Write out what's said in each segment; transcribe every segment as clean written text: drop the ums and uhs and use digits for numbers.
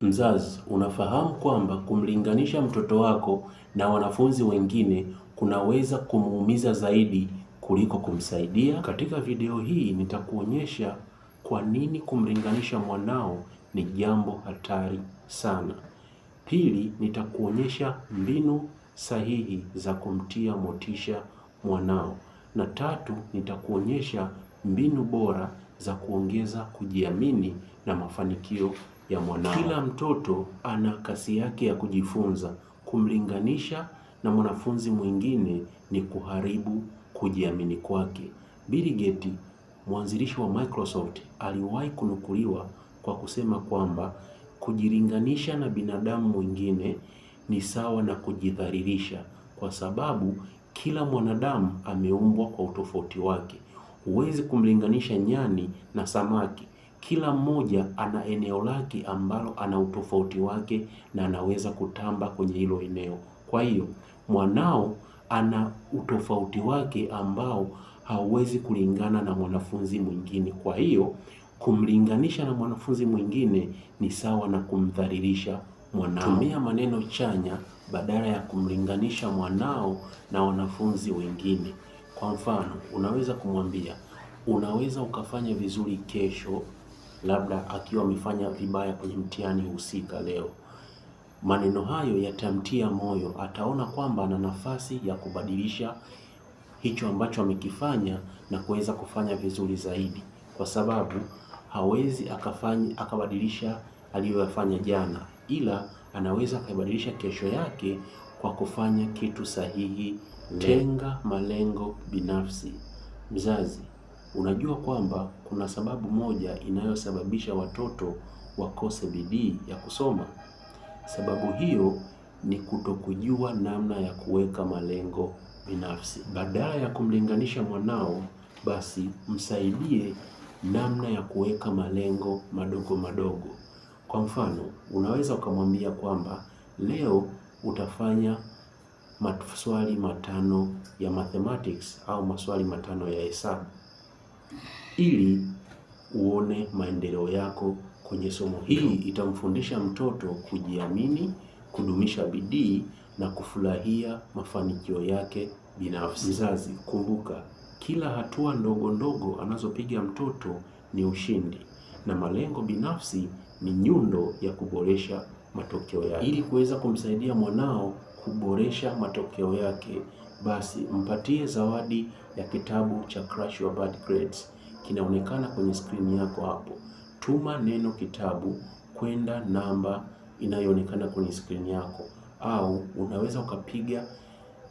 Mzazi, unafahamu kwamba kumlinganisha mtoto wako na wanafunzi wengine kunaweza kumuumiza zaidi kuliko kumsaidia? Katika video hii nitakuonyesha kwa nini kumlinganisha mwanao ni jambo hatari sana. Pili, nitakuonyesha mbinu sahihi za kumtia motisha mwanao. Na tatu, nitakuonyesha mbinu bora za kuongeza kujiamini na mafanikio ya mwanao. Kila mtoto ana kasi yake ya kujifunza. Kumlinganisha na mwanafunzi mwingine ni kuharibu kujiamini kwake. Bill Gates, mwanzilishi wa Microsoft, aliwahi kunukuliwa kwa kusema kwamba kujilinganisha na binadamu mwingine ni sawa na kujidhalilisha, kwa sababu kila mwanadamu ameumbwa kwa utofauti wake. Huwezi kumlinganisha nyani na samaki. Kila mmoja ana eneo lake ambalo ana utofauti wake na anaweza kutamba kwenye hilo eneo. Kwa hiyo mwanao ana utofauti wake ambao hauwezi kulingana na mwanafunzi mwingine. Kwa hiyo kumlinganisha na mwanafunzi mwingine ni sawa na kumdhalilisha mwanao. Tumia maneno chanya badala ya kumlinganisha mwanao na wanafunzi wengine. Kwa mfano, unaweza kumwambia, unaweza ukafanya vizuri kesho, labda akiwa amefanya vibaya kwenye mtihani husika leo. Maneno hayo yatamtia moyo, ataona kwamba ana nafasi ya kubadilisha hicho ambacho amekifanya na kuweza kufanya vizuri zaidi, kwa sababu hawezi akabadilisha aliyoyafanya jana, ila anaweza akabadilisha kesho yake kwa kufanya kitu sahihi. Tenga malengo binafsi. Mzazi, unajua kwamba kuna sababu moja inayosababisha watoto wakose bidii ya kusoma? Sababu hiyo ni kutokujua namna ya kuweka malengo binafsi. Badala ya kumlinganisha mwanao, basi msaidie namna ya kuweka malengo madogo madogo. Kwa mfano, unaweza ukamwambia kwamba leo utafanya maswali 5 ya mathematics au maswali 5 ya hesabu, ili uone maendeleo yako kwenye somo hili. Hii itamfundisha mtoto kujiamini, kudumisha bidii na kufurahia mafanikio yake binafsi. Mzazi, kumbuka, kila hatua ndogo ndogo anazopiga mtoto ni ushindi, na malengo binafsi ni nyundo ya kuboresha matokeo yake. Ili kuweza kumsaidia mwanao kuboresha matokeo yake, basi mpatie zawadi ya kitabu cha Crush Your Bad Grades. Kinaonekana kwenye skrini yako hapo. Tuma neno kitabu kwenda namba inayoonekana kwenye skrini yako, au unaweza ukapiga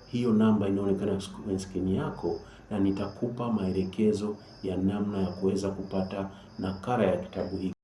hiyo namba inayoonekana kwenye skrini yako, na nitakupa maelekezo ya namna ya kuweza kupata nakala ya kitabu hiki.